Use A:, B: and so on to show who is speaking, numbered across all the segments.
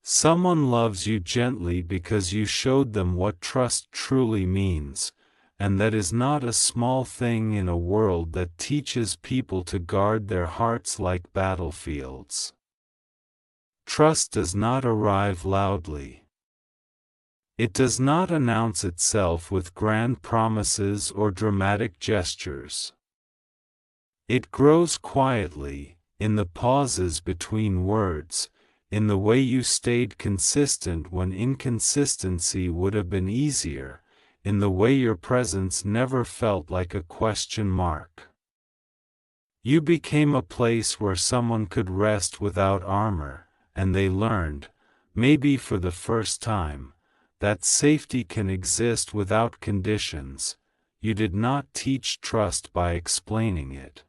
A: Someone loves you gently because you showed them what trust truly means, and that is not a small thing in a world that teaches people to guard their hearts like battlefields. Trust does not arrive loudly. It does not announce itself with grand promises or dramatic gestures. It grows quietly, in the pauses between words, in the way you stayed consistent when inconsistency would have been easier, in the way your presence never felt like a question mark. You became a place where someone could rest without armor, and they learned, maybe for the first time, that safety can exist without conditions. You did not teach trust by explaining it.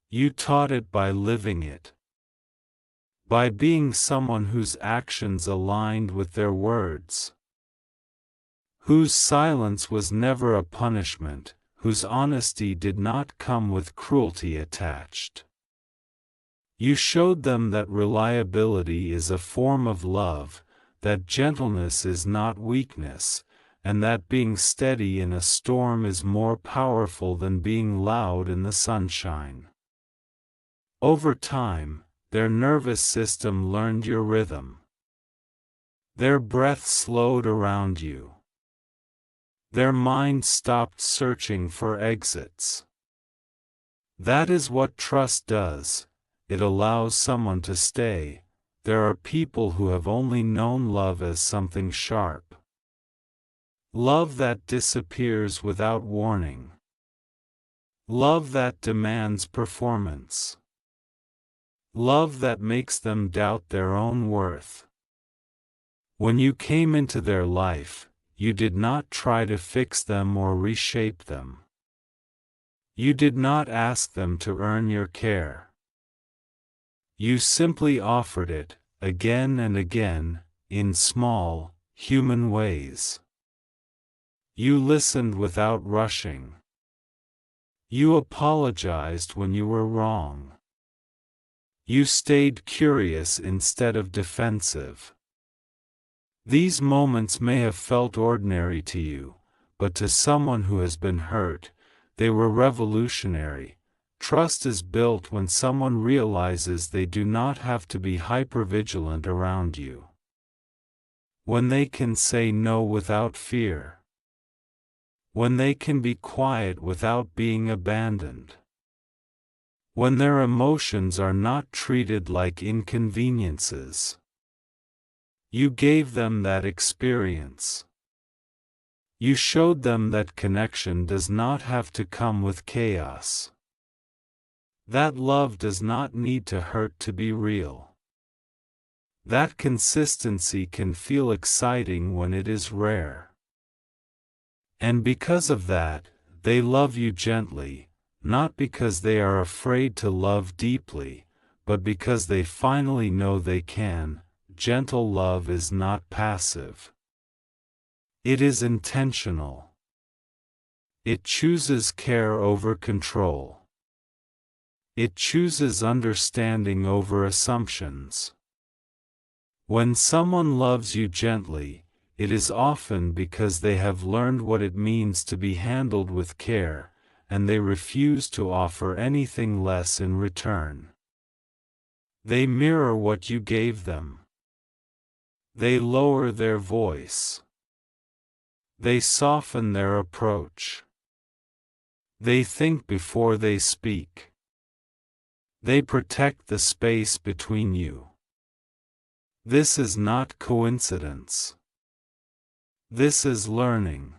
A: You taught it by living it. By being someone whose actions aligned with their words. Whose silence was never a punishment, whose honesty did not come with cruelty attached. You showed them that reliability is a form of love, that gentleness is not weakness, and that being steady in a storm is more powerful than being loud in the sunshine. Over time, their nervous system learned your rhythm. Their breath slowed around you. Their mind stopped searching for exits. That is what trust does. It allows someone to stay. There are people who have only known love as something sharp. Love that disappears without warning. Love that demands performance. Love that makes them doubt their own worth. When you came into their life, you did not try to fix them or reshape them. You did not ask them to earn your care. You simply offered it, again and again, in small, human ways. You listened without rushing. You apologized when you were wrong. You stayed curious instead of defensive. These moments may have felt ordinary to you, but to someone who has been hurt, they were revolutionary. Trust is built when someone realizes they do not have to be hypervigilant around you. When they can say no without fear. When they can be quiet without being abandoned. When their emotions are not treated like inconveniences. You gave them that experience. You showed them that connection does not have to come with chaos. That love does not need to hurt to be real. That consistency can feel exciting when it is rare. And because of that, they love you gently, not because they are afraid to love deeply, but because they finally know they can. Gentle love is not passive. It is intentional. It chooses care over control. It chooses understanding over assumptions. When someone loves you gently, it is often because they have learned what it means to be handled with care, and they refuse to offer anything less in return. They mirror what you gave them. They lower their voice. They soften their approach. They think before they speak. They protect the space between you. This is not coincidence. This is learning.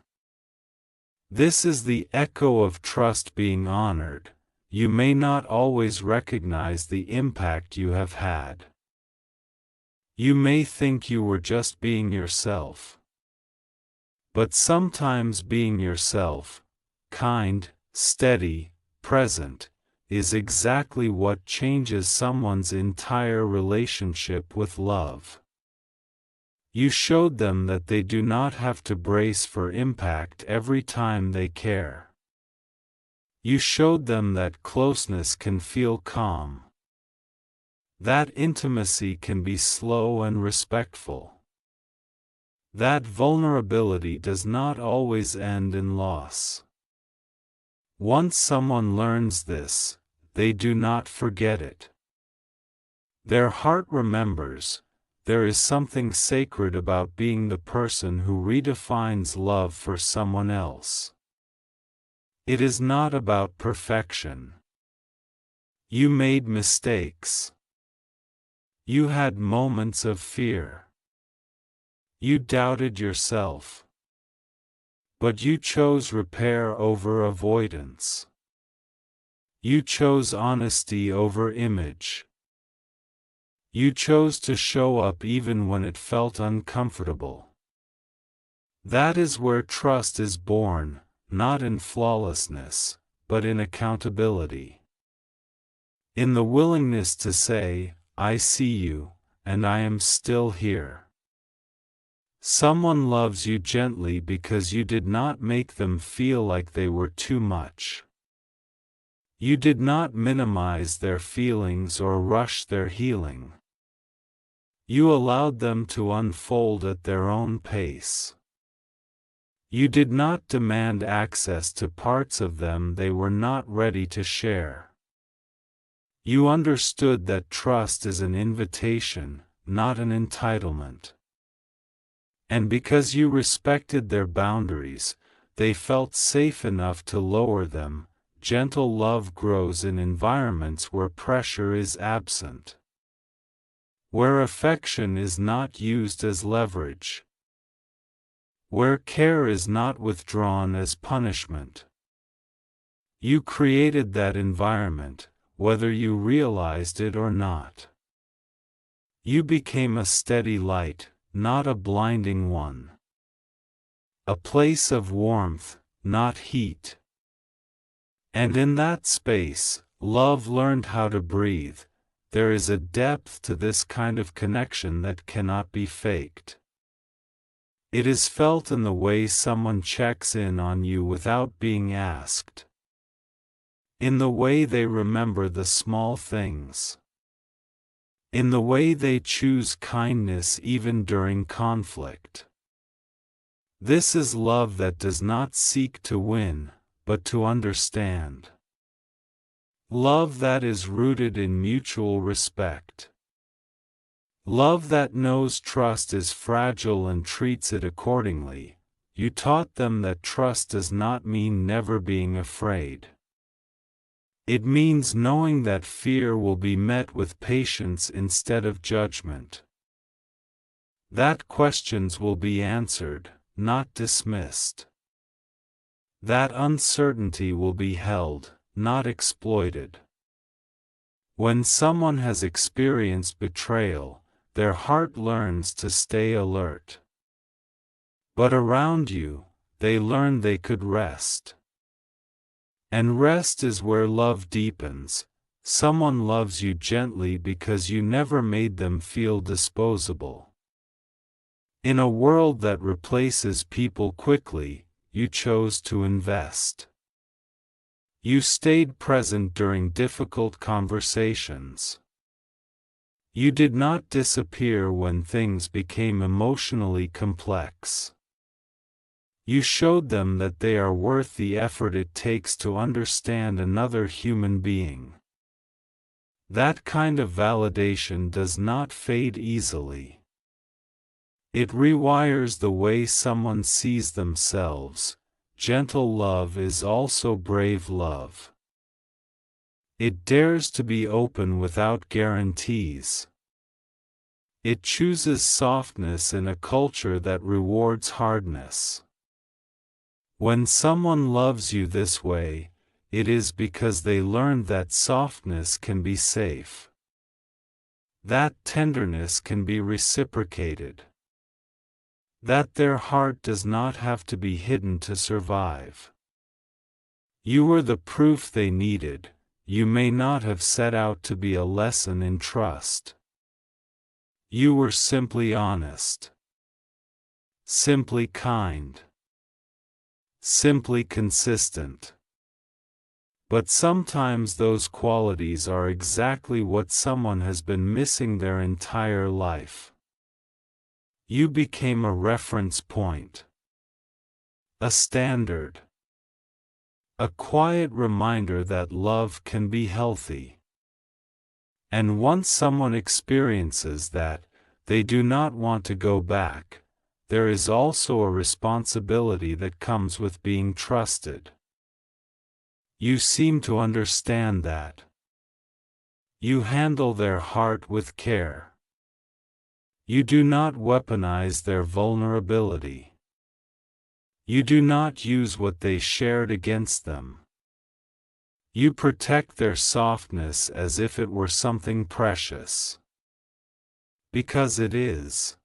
A: This is the echo of trust being honored. You may not always recognize the impact you have had. You may think you were just being yourself. But sometimes being yourself, kind, steady, present, is exactly what changes someone's entire relationship with love. You showed them that they do not have to brace for impact every time they care. You showed them that closeness can feel calm. That intimacy can be slow and respectful. That vulnerability does not always end in loss. Once someone learns this, they do not forget it. Their heart remembers. There is something sacred about being the person who redefines love for someone else. It is not about perfection. You made mistakes. You had moments of fear. You doubted yourself. But you chose repair over avoidance. You chose honesty over image. You chose to show up even when it felt uncomfortable. That is where trust is born, not in flawlessness, but in accountability. In the willingness to say, "I see you, and I am still here." Someone loves you gently because you did not make them feel like they were too much. You did not minimize their feelings or rush their healing. You allowed them to unfold at their own pace. You did not demand access to parts of them they were not ready to share. You understood that trust is an invitation, not an entitlement. And because you respected their boundaries, they felt safe enough to lower them. Gentle love grows in environments where pressure is absent, where affection is not used as leverage, where care is not withdrawn as punishment. You created that environment, whether you realized it or not. You became a steady light, not a blinding one. A place of warmth, not heat. And in that space, love learned how to breathe. There is a depth to this kind of connection that cannot be faked. It is felt in the way someone checks in on you without being asked. In the way they remember the small things. In the way they choose kindness even during conflict. This is love that does not seek to win, but to understand. Love that is rooted in mutual respect. Love that knows trust is fragile and treats it accordingly. You taught them that trust does not mean never being afraid. It means knowing that fear will be met with patience instead of judgment. That questions will be answered, not dismissed. That uncertainty will be held, not exploited. When someone has experienced betrayal, their heart learns to stay alert. But around you, they learn they could rest. And rest is where love deepens. Someone loves you gently because you never made them feel disposable. In a world that replaces people quickly, you chose to invest. You stayed present during difficult conversations. You did not disappear when things became emotionally complex. You showed them that they are worth the effort it takes to understand another human being. That kind of validation does not fade easily. It rewires the way someone sees themselves. Gentle love is also brave love. It dares to be open without guarantees. It chooses softness in a culture that rewards hardness. When someone loves you this way, it is because they learned that softness can be safe. That tenderness can be reciprocated. That their heart does not have to be hidden to survive. You were the proof they needed. You may not have set out to be a lesson in trust. You were simply honest. Simply kind. Simply consistent. But sometimes those qualities are exactly what someone has been missing their entire life. You became a reference point, a standard, a quiet reminder that love can be healthy. And once someone experiences that, they do not want to go back. There is also a responsibility that comes with being trusted. You seem to understand that. You handle their heart with care. You do not weaponize their vulnerability. You do not use what they shared against them. You protect their softness as if it were something precious. Because it is.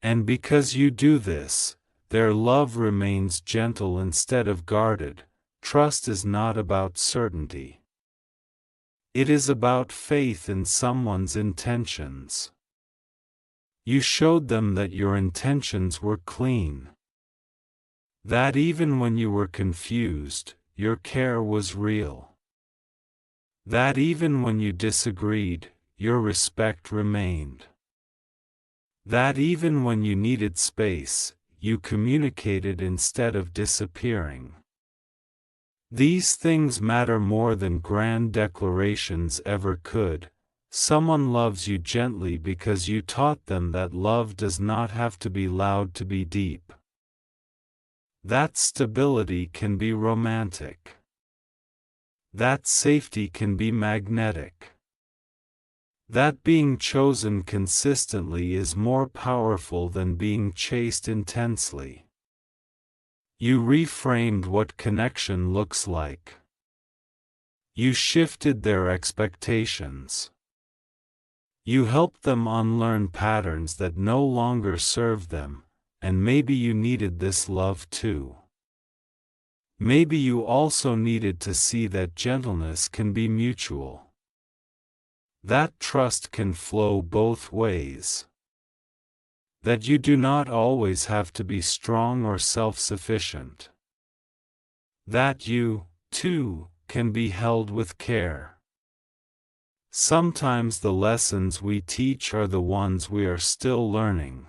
A: And because you do this, their love remains gentle instead of guarded. Trust is not about certainty. It is about faith in someone's intentions. You showed them that your intentions were clean. That even when you were confused, your care was real. That even when you disagreed, your respect remained. That even when you needed space, you communicated instead of disappearing. These things matter more than grand declarations ever could. Someone loves you gently because you taught them that love does not have to be loud to be deep. That stability can be romantic. That safety can be magnetic. That being chosen consistently is more powerful than being chased intensely. You reframed what connection looks like. You shifted their expectations. You helped them unlearn patterns that no longer serve them, and maybe you needed this love too. Maybe you also needed to see that gentleness can be mutual. That trust can flow both ways. That you do not always have to be strong or self-sufficient. That you, too, can be held with care. Sometimes the lessons we teach are the ones we are still learning.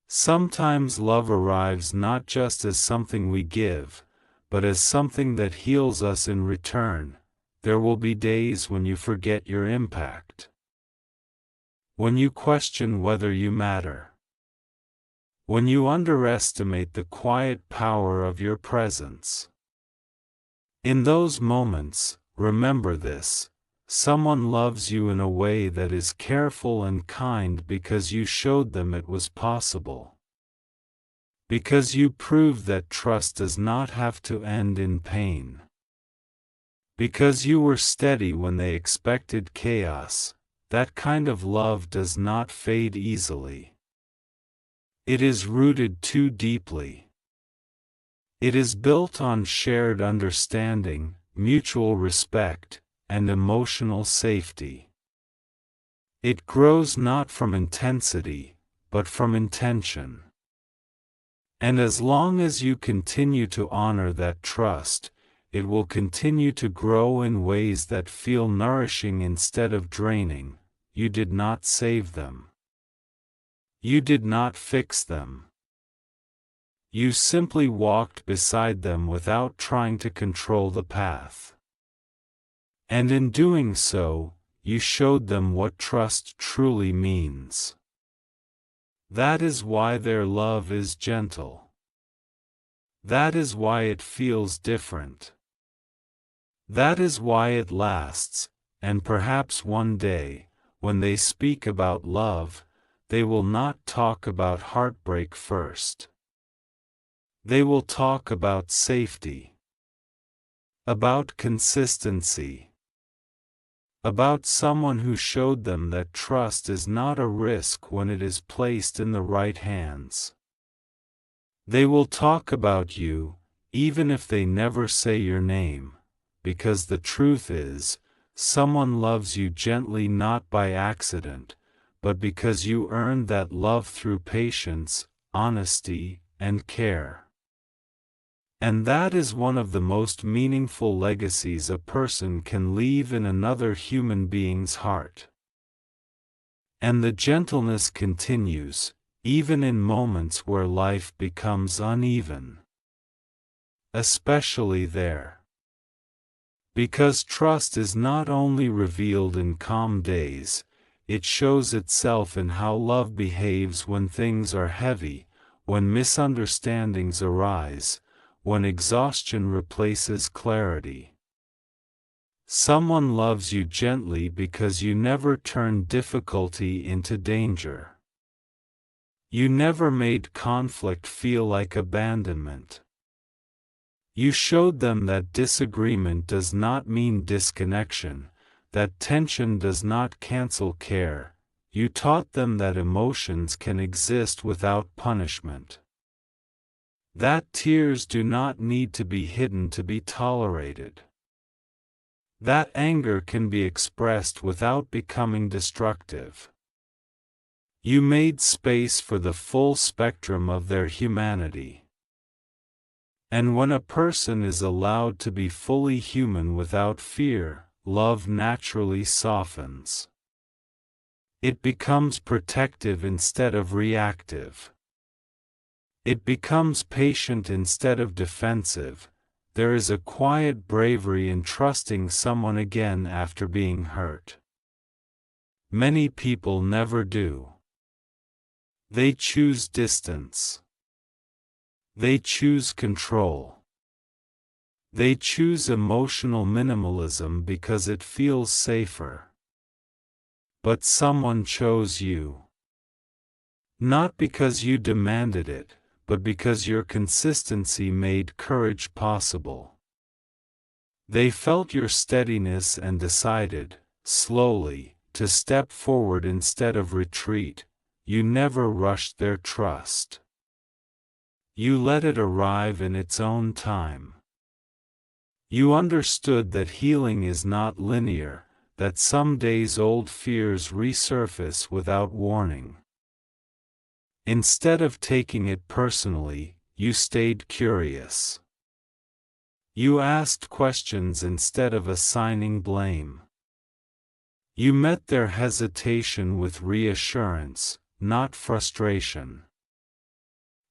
A: Sometimes love arrives not just as something we give, but as something that heals us in return. There will be days when you forget your impact. When you question whether you matter. When you underestimate the quiet power of your presence. In those moments, remember this: someone loves you in a way that is careful and kind because you showed them it was possible. Because you proved that trust does not have to end in pain. Because you were steady when they expected chaos. That kind of love does not fade easily. It is rooted too deeply. It is built on shared understanding, mutual respect, and emotional safety. It grows not from intensity, but from intention. And as long as you continue to honor that trust, it will continue to grow in ways that feel nourishing instead of draining. You did not save them. You did not fix them. You simply walked beside them without trying to control the path. And in doing so, you showed them what trust truly means. That is why their love is gentle. That is why it feels different. That is why it lasts, and perhaps one day, when they speak about love, they will not talk about heartbreak first. They will talk about safety. About consistency. About someone who showed them that trust is not a risk when it is placed in the right hands. They will talk about you, even if they never say your name. Because the truth is, someone loves you gently not by accident, but because you earned that love through patience, honesty, and care. And that is one of the most meaningful legacies a person can leave in another human being's heart. And the gentleness continues, even in moments where life becomes uneven. Especially there. Because trust is not only revealed in calm days, it shows itself in how love behaves when things are heavy, when misunderstandings arise, when exhaustion replaces clarity. Someone loves you gently because you never turned difficulty into danger. You never made conflict feel like abandonment. You showed them that disagreement does not mean disconnection, that tension does not cancel care. You taught them that emotions can exist without punishment. That tears do not need to be hidden to be tolerated. That anger can be expressed without becoming destructive. You made space for the full spectrum of their humanity. And when a person is allowed to be fully human without fear, love naturally softens. It becomes protective instead of reactive. It becomes patient instead of defensive. There is a quiet bravery in trusting someone again after being hurt. Many people never do. They choose distance. They choose control. They choose emotional minimalism because it feels safer. But someone chose you. Not because you demanded it, but because your consistency made courage possible. They felt your steadiness and decided, slowly, to step forward instead of retreat. You never rushed their trust. You let it arrive in its own time. You understood that healing is not linear, that some days old fears resurface without warning. Instead of taking it personally, you stayed curious. You asked questions instead of assigning blame. You met their hesitation with reassurance, not frustration.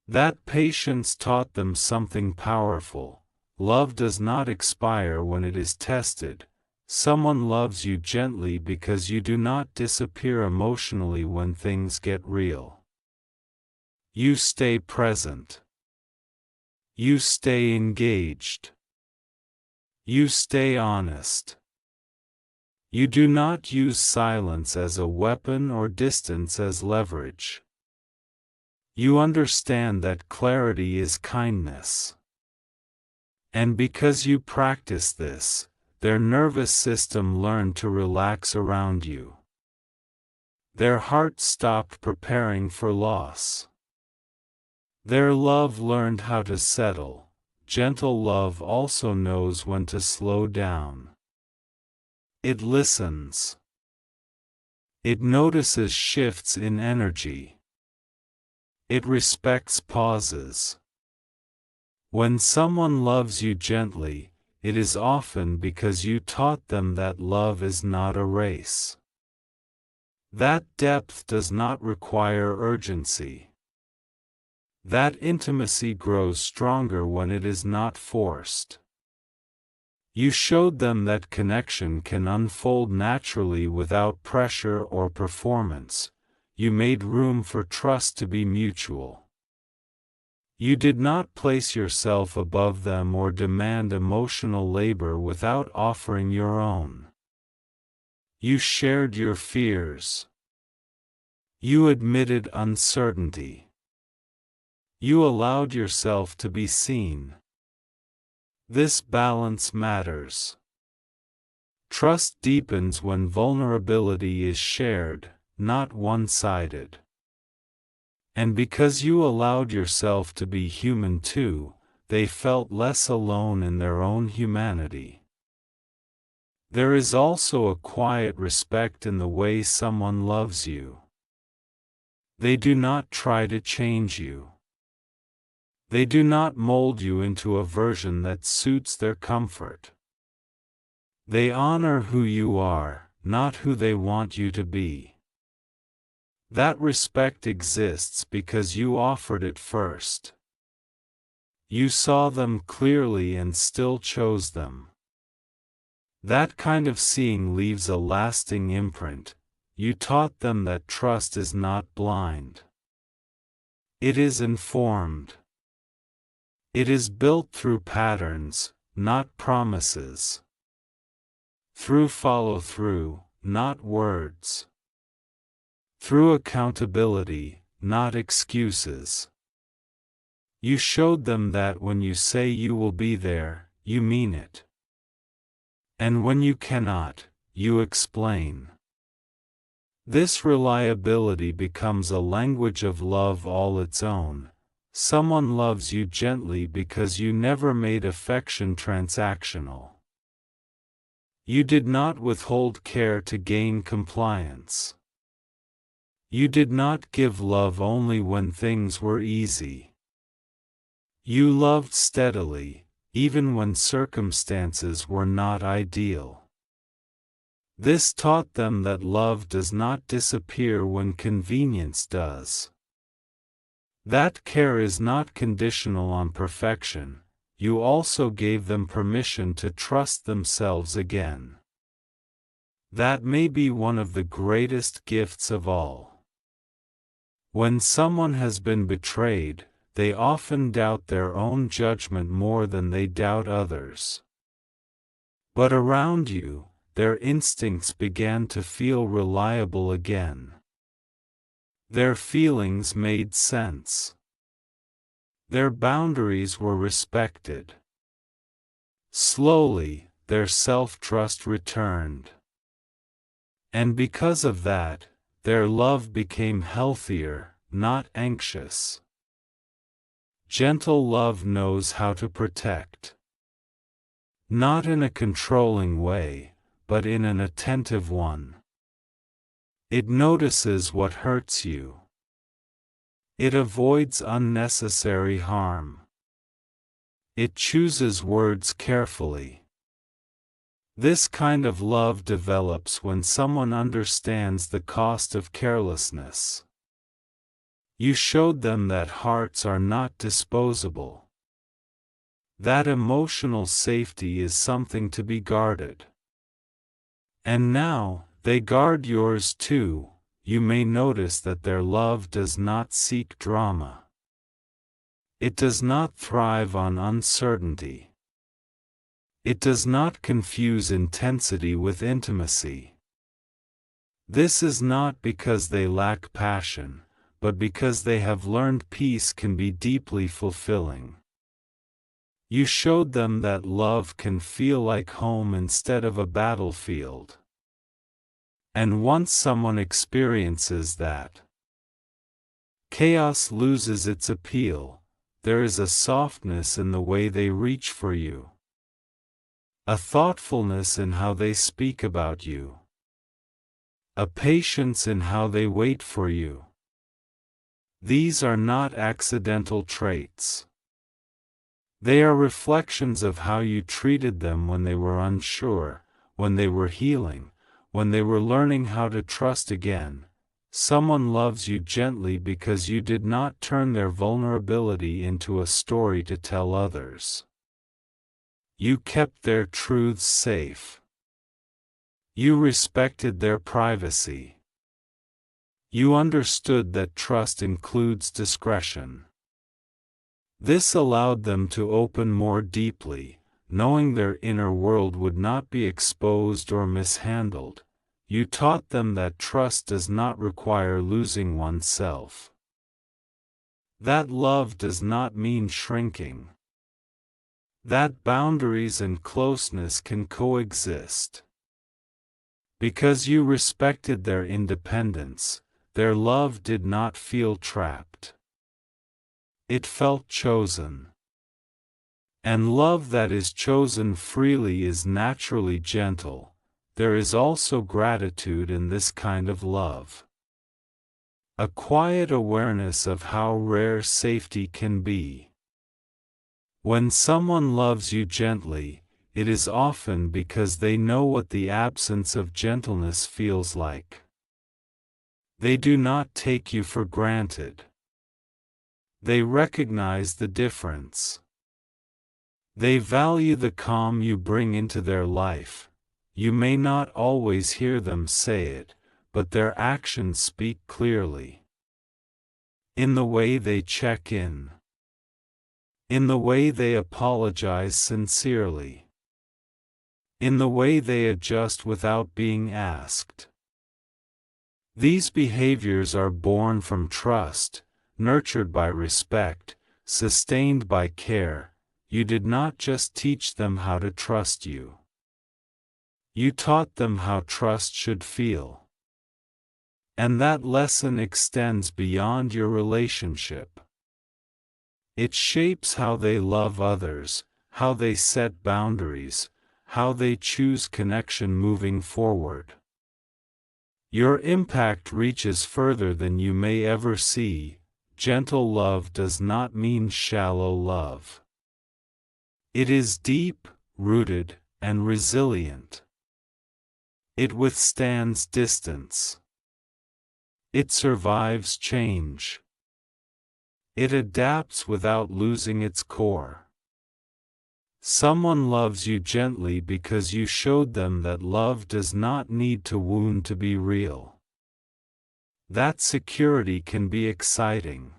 A: That patience taught them something powerful. Love does not expire when it is tested. Someone loves you gently because you do not disappear emotionally when things get real. You stay present. You stay engaged. You stay honest. You do not use silence as a weapon or distance as leverage. You understand that clarity is kindness. And because you practice this, their nervous system learned to relax around you. Their heart stopped preparing for loss. Their love learned how to settle. Gentle love also knows when to slow down. It listens. It notices shifts in energy. It respects pauses. When someone loves you gently, it is often because you taught them that love is not a race. That depth does not require urgency. That intimacy grows stronger when it is not forced. You showed them that connection can unfold naturally without pressure or performance. You made room for trust to be mutual. You did not place yourself above them or demand emotional labor without offering your own. You shared your fears. You admitted uncertainty. You allowed yourself to be seen. This balance matters. Trust deepens when vulnerability is shared, not one-sided. And because you allowed yourself to be human too, they felt less alone in their own humanity. There is also a quiet respect in the way someone loves you. They do not try to change you. They do not mold you into a version that suits their comfort. They honor who you are, not who they want you to be. That respect exists because you offered it first. You saw them clearly and still chose them. That kind of seeing leaves a lasting imprint. You taught them that trust is not blind. It is informed. It is built through patterns, not promises. Through follow-through, not words. Through accountability, not excuses. You showed them that when you say you will be there, you mean it. And when you cannot, you explain. This reliability becomes a language of love all its own. Someone loves you gently because you never made affection transactional. You did not withhold care to gain compliance. You did not give love only when things were easy. You loved steadily, even when circumstances were not ideal. This taught them that love does not disappear when convenience does. That care is not conditional on perfection. You also gave them permission to trust themselves again. That may be one of the greatest gifts of all. When someone has been betrayed, they often doubt their own judgment more than they doubt others. But around you, their instincts began to feel reliable again. Their feelings made sense. Their boundaries were respected. Slowly, their self-trust returned. And because of that, their love became healthier, not anxious. Gentle love knows how to protect. Not in a controlling way, but in an attentive one. It notices what hurts you. It avoids unnecessary harm. It chooses words carefully. This kind of love develops when someone understands the cost of carelessness. You showed them that hearts are not disposable. That emotional safety is something to be guarded. And now, they guard yours too. You may notice that their love does not seek drama. It does not thrive on uncertainty. It does not confuse intensity with intimacy. This is not because they lack passion, but because they have learned peace can be deeply fulfilling. You showed them that love can feel like home instead of a battlefield. And once someone experiences that, chaos loses its appeal. There is a softness in the way they reach for you. A thoughtfulness in how they speak about you. A patience in how they wait for you. These are not accidental traits. They are reflections of how you treated them when they were unsure, when they were healing, when they were learning how to trust again. Someone loves you gently because you did not turn their vulnerability into a story to tell others. You kept their truths safe. You respected their privacy. You understood that trust includes discretion. This allowed them to open more deeply, knowing their inner world would not be exposed or mishandled. You taught them that trust does not require losing oneself. That love does not mean shrinking. That boundaries and closeness can coexist. Because you respected their independence, their love did not feel trapped. It felt chosen. And love that is chosen freely is naturally gentle. There is also gratitude in this kind of love. A quiet awareness of how rare safety can be. When someone loves you gently, it is often because they know what the absence of gentleness feels like. They do not take you for granted. They recognize the difference. They value the calm you bring into their life. You may not always hear them say it, but their actions speak clearly. In the way they check in. In the way they apologize sincerely. In the way they adjust without being asked. These behaviors are born from trust, nurtured by respect, sustained by care. You did not just teach them how to trust you. You taught them how trust should feel. And that lesson extends beyond your relationship. It shapes how they love others, how they set boundaries, how they choose connection moving forward. Your impact reaches further than you may ever see. Gentle love does not mean shallow love. It is deep, rooted, and resilient. It withstands distance. It survives change. It adapts without losing its core. Someone loves you gently because you showed them that love does not need to wound to be real. That security can be exciting.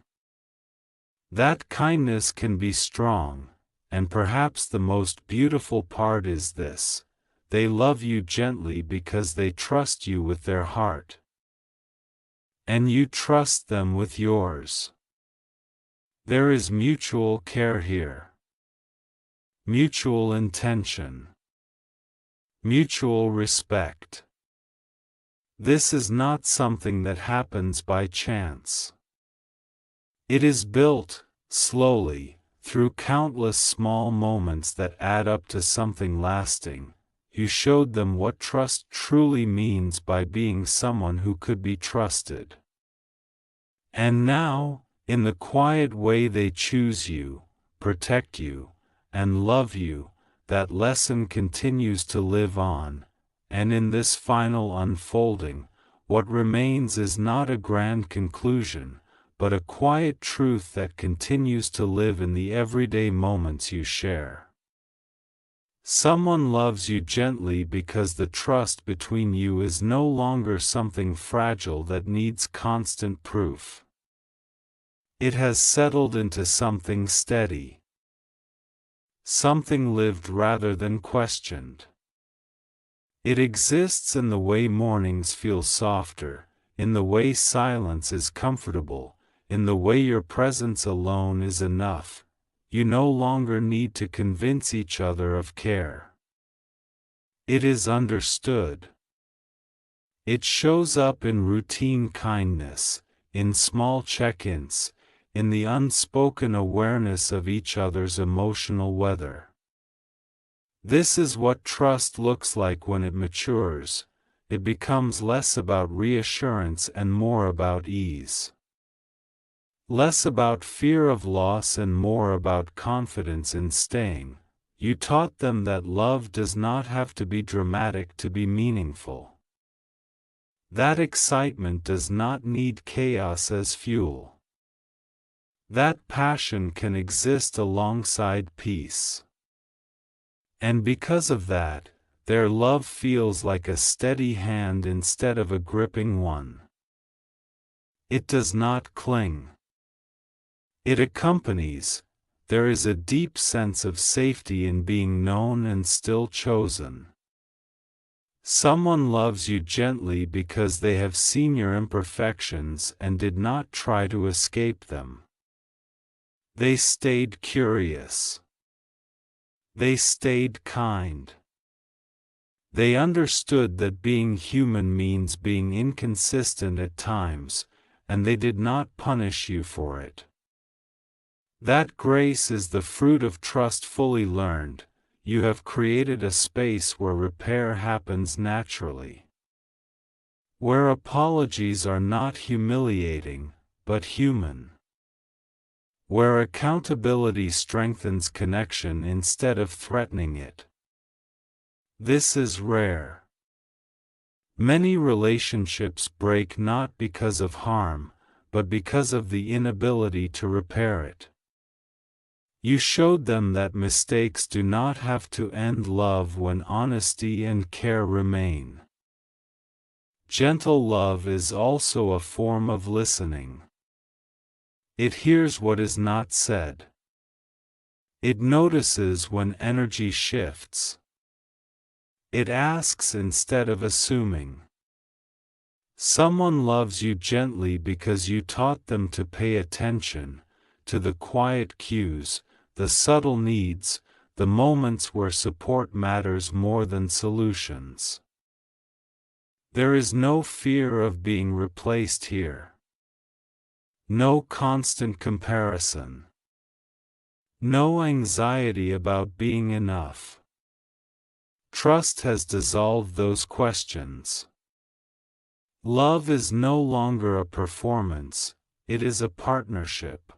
A: That kindness can be strong, and perhaps the most beautiful part is this: they love you gently because they trust you with their heart. And you trust them with yours. There is mutual care here. Mutual intention. Mutual respect. This is not something that happens by chance. It is built, slowly, through countless small moments that add up to something lasting. You showed them what trust truly means by being someone who could be trusted. And now, in the quiet way they choose you, protect you, and love you, that lesson continues to live on, and in this final unfolding, what remains is not a grand conclusion, but a quiet truth that continues to live in the everyday moments you share. Someone loves you gently because the trust between you is no longer something fragile that needs constant proof. It has settled into something steady. Something lived rather than questioned. It exists in the way mornings feel softer, in the way silence is comfortable, in the way your presence alone is enough. You no longer need to convince each other of care. It is understood. It shows up in routine kindness, in small check-ins, in the unspoken awareness of each other's emotional weather. This is what trust looks like when it matures. It becomes less about reassurance and more about ease. Less about fear of loss and more about confidence in staying. You taught them that love does not have to be dramatic to be meaningful. That excitement does not need chaos as fuel. That passion can exist alongside peace. And because of that, their love feels like a steady hand instead of a gripping one. It does not cling. It accompanies. There is a deep sense of safety in being known and still chosen. Someone loves you gently because they have seen your imperfections and did not try to escape them. They stayed curious. They stayed kind. They understood that being human means being inconsistent at times, and they did not punish you for it. That grace is the fruit of trust fully learned. You have created a space where repair happens naturally. Where apologies are not humiliating, but human. where accountability strengthens connection instead of threatening it. This is rare. Many relationships break not because of harm, but because of the inability to repair it. You showed them that mistakes do not have to end love when honesty and care remain. Gentle love is also a form of listening. It hears what is not said. It notices when energy shifts. It asks instead of assuming. Someone loves you gently because you taught them to pay attention to the quiet cues, the subtle needs, the moments where support matters more than solutions. There is no fear of being replaced here. No constant comparison. No anxiety about being enough. Trust has dissolved those questions. Love is no longer a performance, it is a partnership.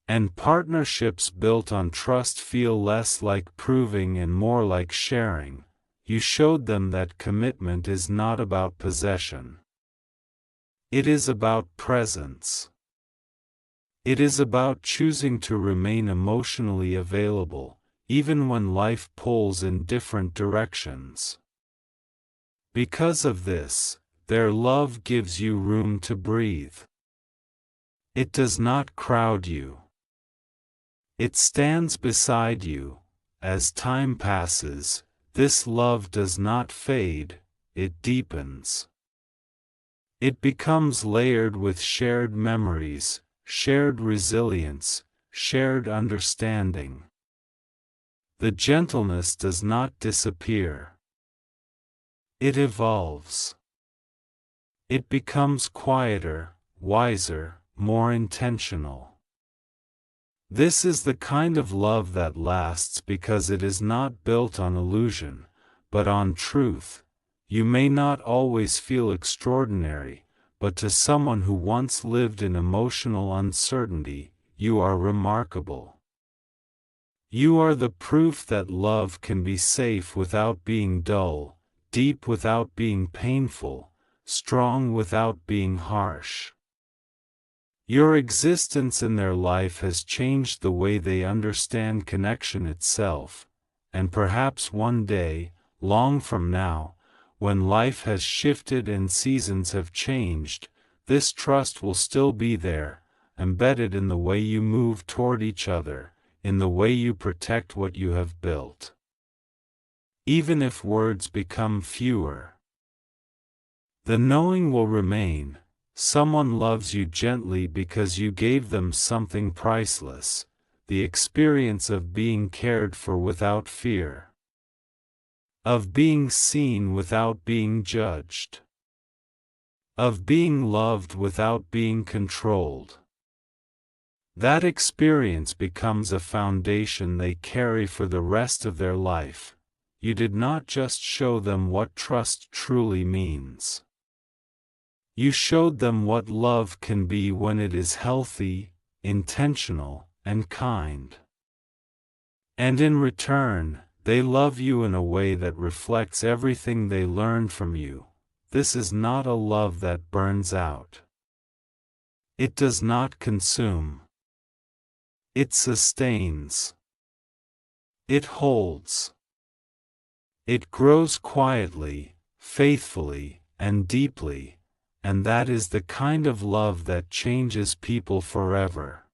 A: And partnerships built on trust feel less like proving and more like sharing. You showed them that commitment is not about possession. It is about presence. It is about choosing to remain emotionally available, even when life pulls in different directions. Because of this, their love gives you room to breathe. It does not crowd you. It stands beside you. As time passes, this love does not fade, it deepens. It becomes layered with shared memories, shared resilience, shared understanding. The gentleness does not disappear. It evolves. It becomes quieter, wiser, more intentional. This is the kind of love that lasts because it is not built on illusion, but on truth. You may not always feel extraordinary, but to someone who once lived in emotional uncertainty, you are remarkable. You are the proof that love can be safe without being dull, deep without being painful, strong without being harsh. Your existence in their life has changed the way they understand connection itself, and perhaps one day, long from now, when life has shifted and seasons have changed, this trust will still be there, embedded in the way you move toward each other, in the way you protect what you have built. Even if words become fewer, the knowing will remain. Someone loves you gently because you gave them something priceless, the experience of being cared for without fear, of being seen without being judged, of being loved without being controlled. That experience becomes a foundation they carry for the rest of their life. You did not just show them what trust truly means. You showed them what love can be when it is healthy, intentional, and kind. And in return, they love you in a way that reflects everything they learned from you. This is not a love that burns out. It does not consume. It sustains. It holds. It grows quietly, faithfully, and deeply. And that is the kind of love that changes people forever.